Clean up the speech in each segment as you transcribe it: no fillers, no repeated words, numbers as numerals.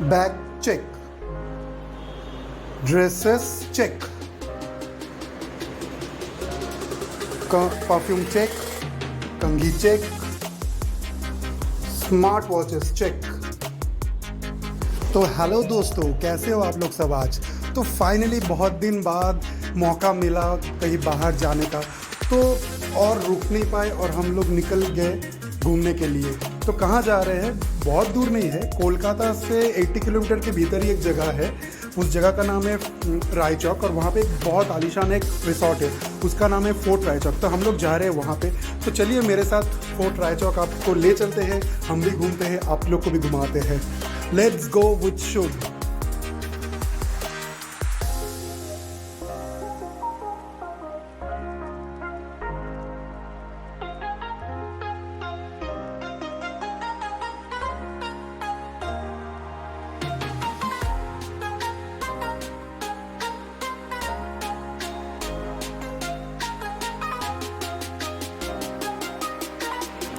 Bag check, dresses check, perfume check, कंघी check, smart watches check. तो hello दोस्तों, कैसे हो आप लोग सब आज। तो फाइनली बहुत दिन बाद मौका मिला कहीं बाहर जाने का, तो और रुक नहीं पाए और हम लोग निकल गए घूमने के लिए। तो कहाँ जा रहे हैं, बहुत दूर नहीं है, कोलकाता से 80 किलोमीटर के भीतर ही एक जगह है। उस जगह का नाम है रायचौक, और वहाँ पे एक बहुत आलीशान एक रिसोर्ट है, उसका नाम है फोर्ट रायचौक। तो हम लोग जा रहे हैं वहाँ पे। तो चलिए मेरे साथ फोर्ट रायचौक आपको ले चलते हैं, हम भी घूमते हैं, आप लोग को भी घुमाते हैं। लेट्स गो विथ शुभ।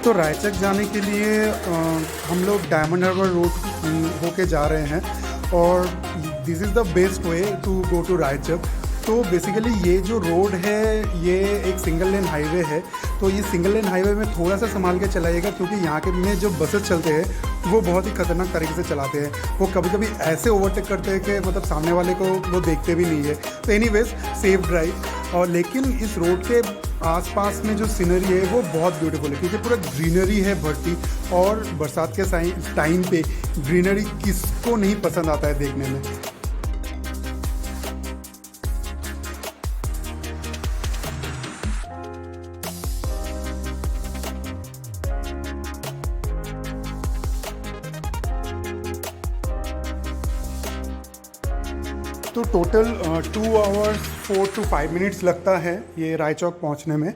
तो रायचक जाने के लिए हम लोग डायमंड हार्बर रोड होके जा रहे हैं, और this is the best way to go to Raichak. तो बेसिकली ये जो रोड है ये एक सिंगल लेन हाईवे है। तो ये सिंगल लेन हाईवे में थोड़ा सा संभाल के चलाइएगा, क्योंकि यहाँ के में जो बसेस चलते हैं वो बहुत ही खतरनाक तरीके से चलाते हैं। वो कभी कभी ऐसे ओवरटेक करते हैं कि मतलब सामने वाले को वो देखते भी नहीं है। तो एनीवेज सेफ ड्राइव। और लेकिन इस रोड के आसपास में जो सीनरी है वो बहुत ब्यूटीफुल है, क्योंकि पूरा ग्रीनरी है भरती। और बरसात के टाइम पे ग्रीनरी किसको नहीं पसंद आता है देखने में। तो टोटल 2 आवर्स 4 to 5 मिनट्स लगता है ये रायचौक पहुंचने में।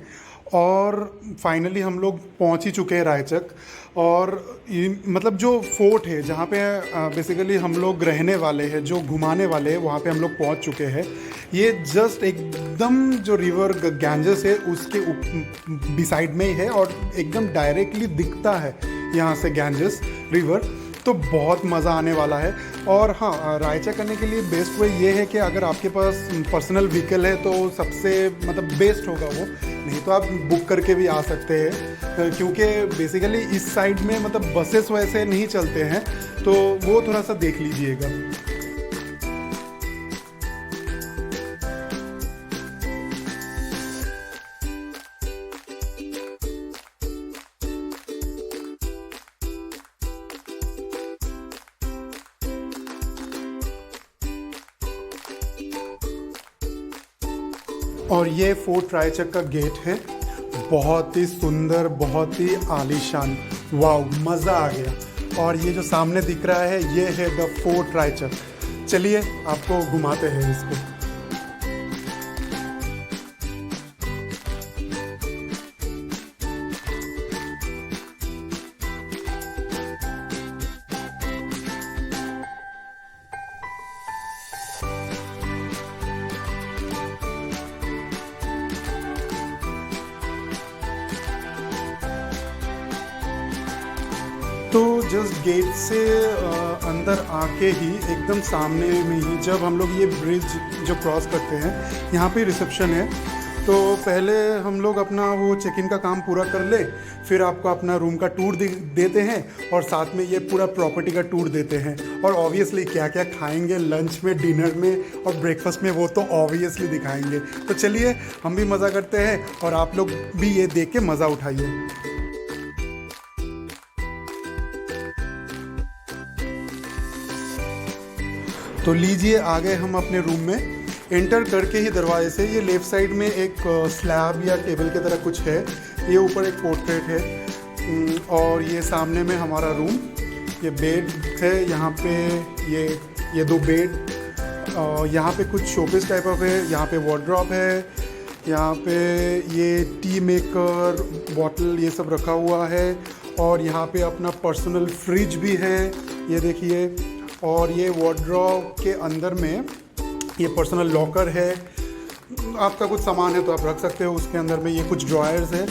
और फाइनली हम लोग पहुंच ही चुके हैं रायचक। और मतलब जो फोर्ट है जहाँ पे बेसिकली हम लोग रहने वाले हैं, जो घुमाने वाले हैं, वहाँ पे हम लोग पहुँच चुके हैं। ये जस्ट एकदम जो रिवर गैंजेस है उसके बिसाइड में ही है, और एकदम डायरेक्टली दिखता है यहाँ से गैंजेस रिवर। तो बहुत मज़ा आने वाला है। और हाँ, रायचक करने के लिए बेस्ट वे ये है कि अगर आपके पास पर्सनल व्हीकल है तो सबसे मतलब बेस्ट होगा वो, नहीं तो आप बुक करके भी आ सकते हैं, क्योंकि बेसिकली इस साइड में मतलब बसेस वैसे नहीं चलते हैं, तो वो थोड़ा सा देख लीजिएगा। और ये फोर्ट रायचक का गेट है, बहुत ही सुंदर, बहुत ही आलीशान। वाव, मज़ा आ गया। और ये जो सामने दिख रहा है ये है द फोर्ट रायचक। चलिए आपको घुमाते हैं इसको। तो जस्ट गेट से अंदर आके ही एकदम सामने में ही जब हम लोग ये ब्रिज जो क्रॉस करते हैं, यहाँ पे रिसेप्शन है। तो पहले हम लोग अपना वो चेक इन का काम पूरा कर ले, फिर आपको अपना रूम का टूर देते हैं, और साथ में ये पूरा प्रॉपर्टी का टूर देते हैं। और ऑब्वियसली क्या क्या खाएंगे लंच में, डिनर में और ब्रेकफास्ट में, वो तो ऑब्वियसली दिखाएंगे। तो चलिए हम भी मज़ा करते हैं और आप लोग भी ये देख के मज़ा उठाइए। तो लीजिए आ गए हम अपने रूम में। एंटर करके ही दरवाजे से ये लेफ़्ट साइड में एक स्लैब या टेबल की तरह कुछ है, ये ऊपर एक पोर्ट्रेट है, और ये सामने में हमारा रूम। ये बेड है यहाँ पे, ये 2 बेड, यहाँ पे कुछ शोपीस टाइप ऑफ है, यहाँ पे वार्डरोब है, यहाँ पे ये टी मेकर, बॉटल, ये सब रखा हुआ है। और यहाँ पे अपना पर्सनल फ्रिज भी है, ये देखिए। और ये वार्डरोब के अंदर में ये पर्सनल लॉकर है, आपका कुछ सामान है तो आप रख सकते हो उसके अंदर में। ये कुछ ड्रॉयर्स है।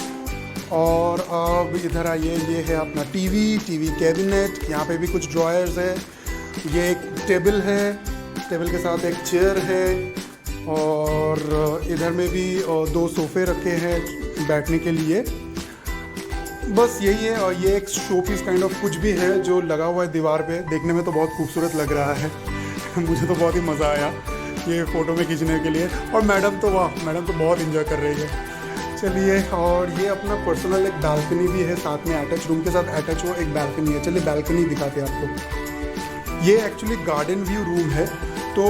और अब इधर आइए, ये है अपना टीवी कैबिनेट, यहाँ पे भी कुछ ड्रॉयर्स है। ये एक टेबल है, टेबल के साथ एक चेयर है, और इधर में भी दो सोफ़े रखे हैं बैठने के लिए। बस यही है। और ये एक शो पीस काइंड ऑफ कुछ भी है जो लगा हुआ है दीवार पे, देखने में तो बहुत खूबसूरत लग रहा है। मुझे तो बहुत ही मज़ा आया ये फ़ोटो में खींचने के लिए। और मैडम तो वाह, मैडम तो बहुत इंजॉय कर रही है। चलिए, और ये अपना पर्सनल एक बालकनी भी है साथ में, अटैच रूम के साथ अटैच वो एक बालकनी है। चलिए बालकनी दिखाते हैं आपको। ये एक्चुअली गार्डन व्यू रूम है। तो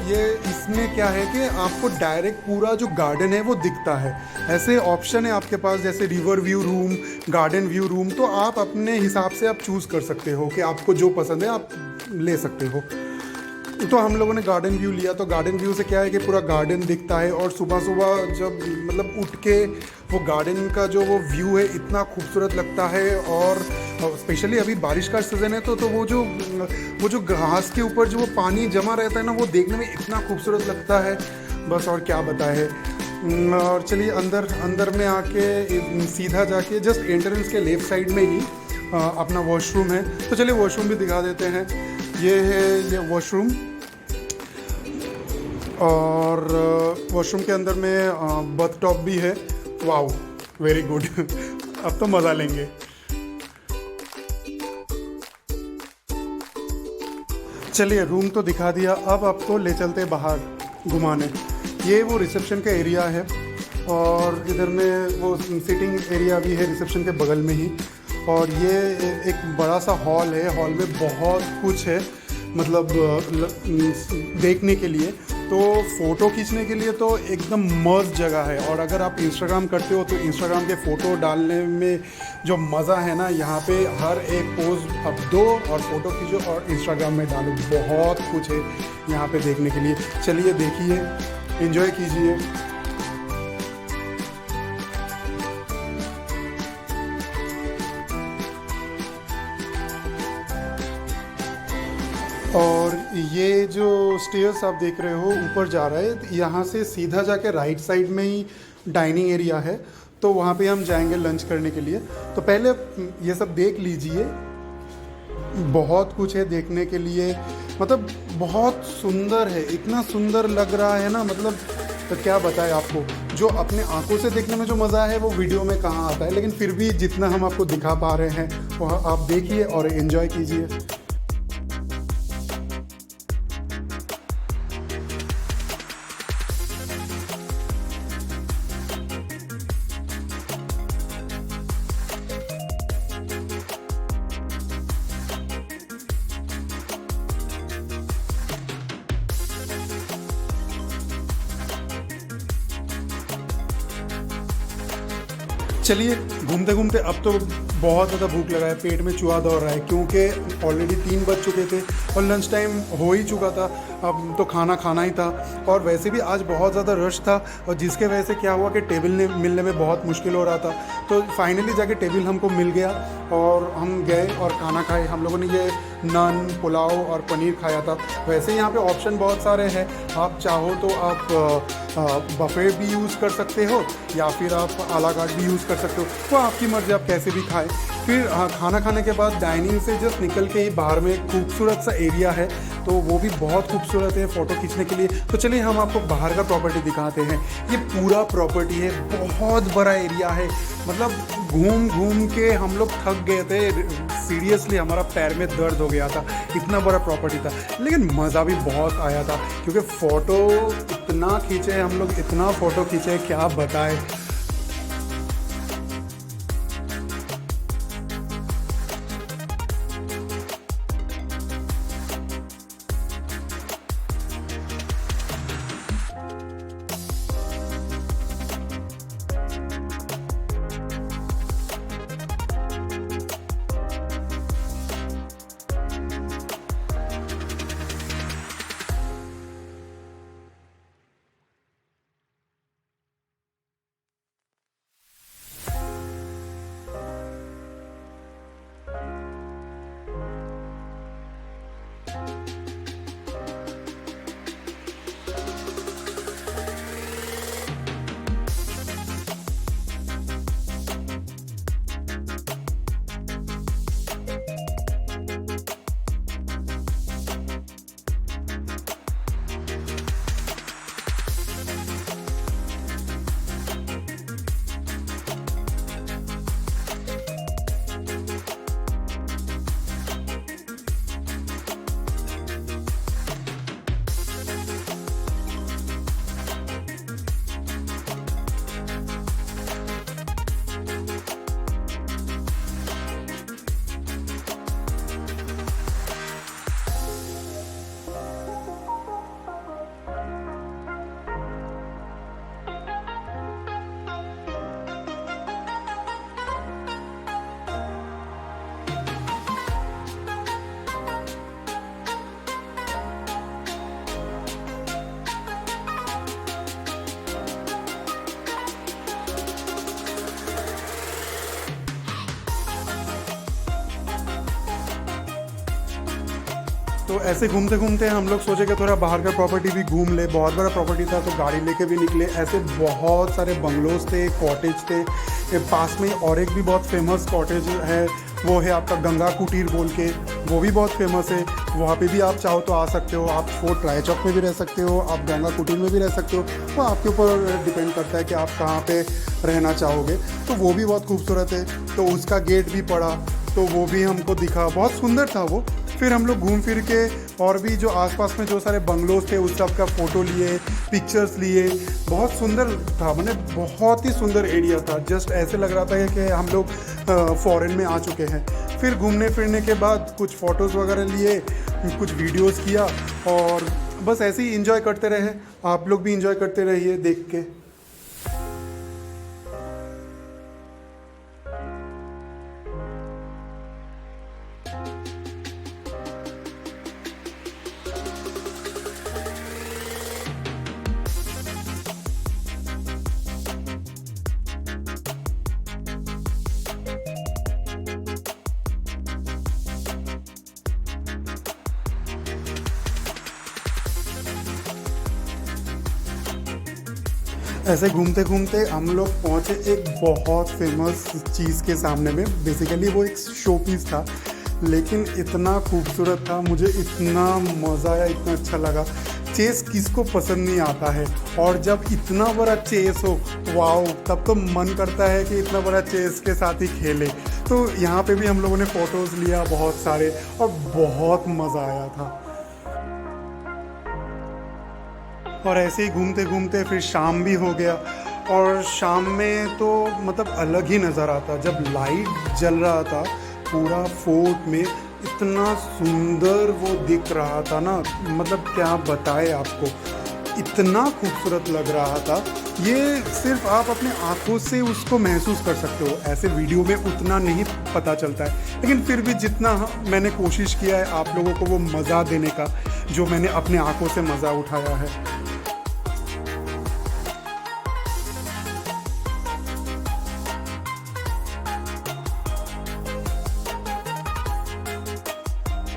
ये इसमें क्या है कि आपको डायरेक्ट पूरा जो गार्डन है वो दिखता है। ऐसे ऑप्शन है आपके पास जैसे river view room, garden view room, तो आप अपने हिसाब से आप चूज़ कर सकते हो कि आपको जो पसंद है आप ले सकते हो। तो हम लोगों ने गार्डन व्यू लिया। तो गार्डन व्यू से क्या है कि पूरा गार्डन दिखता है, और सुबह सुबह जब मतलब उठ के वो गार्डन का जो वो व्यू है इतना खूबसूरत लगता है। और स्पेशली अभी बारिश का सीज़न है तो वो जो घास के ऊपर जो वो पानी जमा रहता है ना, वो देखने में इतना खूबसूरत लगता है, बस और क्या बताए। और चलिए अंदर में आके सीधा जाके जस्ट एंट्रेंस के लेफ़्ट साइड में ही अपना वॉशरूम है। तो चलिए वॉशरूम भी दिखा देते हैं। ये है ये वॉशरूम, और वॉशरूम के अंदर में बथ टॉप भी है। Wow, very good. अब तो मज़ा लेंगे। चलिए रूम तो दिखा दिया, अब आपको ले चलते बाहर घुमाने। ये वो रिसेप्शन का एरिया है, और इधर में वो सिटिंग एरिया भी है रिसेप्शन के बगल में ही। और ये एक बड़ा सा हॉल है, हॉल में बहुत कुछ है मतलब देखने के लिए। तो फ़ोटो खींचने के लिए तो एकदम मस्त जगह है। और अगर आप इंस्टाग्राम करते हो तो इंस्टाग्राम के फ़ोटो डालने में जो मज़ा है ना, यहाँ पे हर एक पोज अब दो और फ़ोटो खींचो और इंस्टाग्राम में डालो। बहुत कुछ है यहाँ पे देखने के लिए। चलिए देखिए, एंजॉय कीजिए। और ये जो स्टेयर्स आप देख रहे हो ऊपर जा रहा है, यहाँ से सीधा जाके राइट साइड में ही डाइनिंग एरिया है। तो वहाँ पे हम जाएंगे लंच करने के लिए। तो पहले ये सब देख लीजिए, बहुत कुछ है देखने के लिए, मतलब बहुत सुंदर है, इतना सुंदर लग रहा है ना, मतलब तो क्या बताएं आपको। जो अपने आंखों से देखने में जो मज़ा है वो वीडियो में कहाँ आता है, लेकिन फिर भी जितना हम आपको दिखा पा रहे हैं वो आप देखिए और एंजॉय कीजिए। चलिए घूमते घूमते अब तो बहुत ज़्यादा भूख लगा है, पेट में चूहा दौड़ रहा है, क्योंकि ऑलरेडी 3 बज चुके थे और लंच टाइम हो ही चुका था। अब तो खाना खाना ही था, और वैसे भी आज बहुत ज़्यादा रश था, और जिसके वजह से क्या हुआ कि टेबल मिलने में बहुत मुश्किल हो रहा था। तो फाइनली जाके टेबल हमको मिल गया और हम गए और खाना खाए। हम लोगों ने ये नान, पुलाव और पनीर खाया था। वैसे यहाँ पे ऑप्शन बहुत सारे हैं, आप चाहो तो आप बफे भी यूज़ कर सकते हो या फिर आप आला कार्ट भी यूज़ कर सकते हो, वो आपकी मर्ज़ी, आप कैसे भी खाएं। फिर खाना खाने के बाद डाइनिंग से जस्ट निकल के ही बाहर में एक खूबसूरत सा एरिया है, तो वो भी बहुत खूबसूरत है फ़ोटो खींचने के लिए। तो चलिए हम आपको बाहर का प्रॉपर्टी दिखाते हैं। ये पूरा प्रॉपर्टी है, बहुत बड़ा एरिया है, मतलब घूम घूम के हम लोग थक गए थे, सीरियसली हमारा पैर में दर्द हो गया था, इतना बड़ा प्रॉपर्टी था। लेकिन मज़ा भी बहुत आया था, क्योंकि फ़ोटो इतना खींचे हम लोग, इतना फ़ोटो खींचे क्या बताएं। तो ऐसे घूमते घूमते हम लोग सोचे कि थोड़ा बाहर का प्रॉपर्टी भी घूम ले। बहुत बड़ा प्रॉपर्टी था तो गाड़ी लेके भी निकले। ऐसे बहुत सारे बंगलोज थे, कॉटेज थे। पास में और एक भी बहुत फेमस कॉटेज है, वो है आपका गंगा कुटीर बोल के, वो भी बहुत फेमस है। वहाँ पे भी आप चाहो तो आ सकते हो। आप फोर्ट रायचौक में भी रह सकते हो, आप गंगा कुटीर में भी रह सकते हो। वो आपके ऊपर डिपेंड करता है कि आप कहाँ पे रहना चाहोगे। तो वो भी बहुत खूबसूरत है। तो उसका गेट भी पड़ा, तो वो भी हमको दिखा, बहुत सुंदर था वो। फिर हम लोग घूम फिर के और भी जो आसपास में जो सारे बंगलोज थे उस सब का फ़ोटो लिए, पिक्चर्स लिए। बहुत सुंदर था, मैंने बहुत ही सुंदर एरिया था। जस्ट ऐसे लग रहा था कि हम लोग फॉरेन में आ चुके हैं। फिर घूमने फिरने के बाद कुछ फ़ोटोज़ वगैरह लिए, कुछ वीडियोज़ किया और बस ऐसे ही इंजॉय करते रहे। आप लोग भी इंजॉय करते रहिए देख के। ऐसे घूमते घूमते हम लोग पहुँचे एक बहुत फेमस चीज़ के सामने में। बेसिकली वो एक शो पीस था, लेकिन इतना खूबसूरत था, मुझे इतना मज़ा आया, इतना अच्छा लगा। चेस किसको पसंद नहीं आता है, और जब इतना बड़ा चेस हो, वाओ, तब तो मन करता है कि इतना बड़ा चेस के साथ ही खेले। तो यहाँ पे भी हम लोगों ने फ़ोटोज़ लिया बहुत सारे और बहुत मज़ा आया था। और ऐसे ही घूमते घूमते फिर शाम भी हो गया। और शाम में तो मतलब अलग ही नज़ारा आता, जब लाइट जल रहा था पूरा फोर्ट में, इतना सुंदर वो दिख रहा था ना, मतलब क्या बताए आपको, इतना खूबसूरत लग रहा था। ये सिर्फ आप अपने आँखों से उसको महसूस कर सकते हो, ऐसे वीडियो में उतना नहीं पता चलता है। लेकिन फिर भी जितना मैंने कोशिश किया है आप लोगों को वो मज़ा देने का, जो मैंने अपने आँखों से मज़ा उठाया है।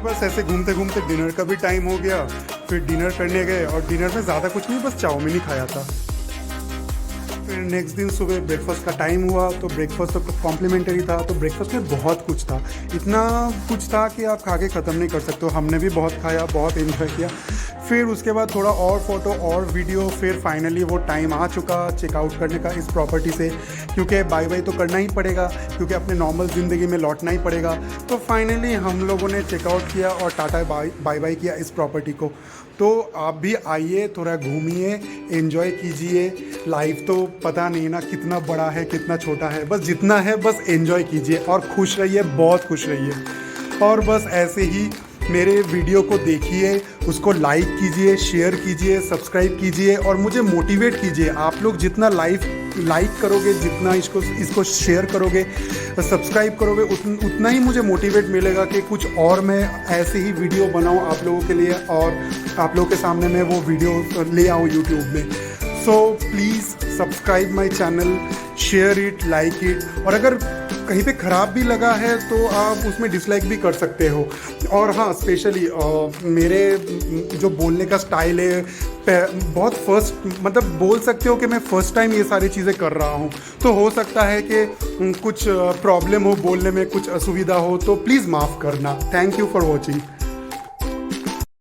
बस ऐसे घूमते घूमते डिनर का भी टाइम हो गया। फिर डिनर करने गए और डिनर में ज़्यादा कुछ नहीं, बस चाउमीन ही खाया था। फिर नेक्स्ट दिन सुबह ब्रेकफास्ट का टाइम हुआ, तो ब्रेकफास्ट तो कॉम्प्लीमेंट्री था। तो ब्रेकफास्ट में बहुत कुछ था, इतना कुछ था कि आप खा के ख़त्म नहीं कर सकते हो। हमने भी बहुत खाया, बहुत एंजॉय किया। फिर उसके बाद थोड़ा और फ़ोटो और वीडियो। फिर फाइनली वो टाइम आ चुका चेकआउट करने का इस प्रॉपर्टी से, क्योंकि बाय बाय तो करना ही पड़ेगा, क्योंकि अपने नॉर्मल ज़िंदगी में लौटना ही पड़ेगा। तो फाइनली हम लोगों ने चेकआउट किया और टाटा बाय बाय किया इस प्रॉपर्टी को। तो आप भी आइए, थोड़ा घूमिए, एंजॉय कीजिए। लाइफ तो पता नहीं ना कितना बड़ा है कितना छोटा है, बस जितना है बस एंजॉय कीजिए और खुश रहिए, बहुत खुश रहिए। और बस ऐसे ही मेरे वीडियो को देखिए, उसको लाइक कीजिए, शेयर कीजिए, सब्सक्राइब कीजिए और मुझे मोटिवेट कीजिए। आप लोग जितना लाइक करोगे, जितना इसको शेयर करोगे, सब्सक्राइब करोगे, उतना ही मुझे मोटिवेट मिलेगा कि कुछ और मैं ऐसे ही वीडियो बनाऊं आप लोगों के लिए और आप लोगों के सामने मैं वो वीडियो ले आऊँ यूट्यूब में। So please subscribe my channel, share it, like it. और अगर कहीं पे ख़राब भी लगा है तो आप उसमें डिसलाइक भी कर सकते हो। और हाँ, स्पेशली मेरे जो बोलने का स्टाइल है बहुत मतलब बोल सकते हो कि मैं फ़र्स्ट टाइम ये सारी चीज़ें कर रहा हूँ, तो हो सकता है कि कुछ प्रॉब्लम हो बोलने में, कुछ असुविधा हो, तो प्लीज़ माफ़ करना। Thank you for watching.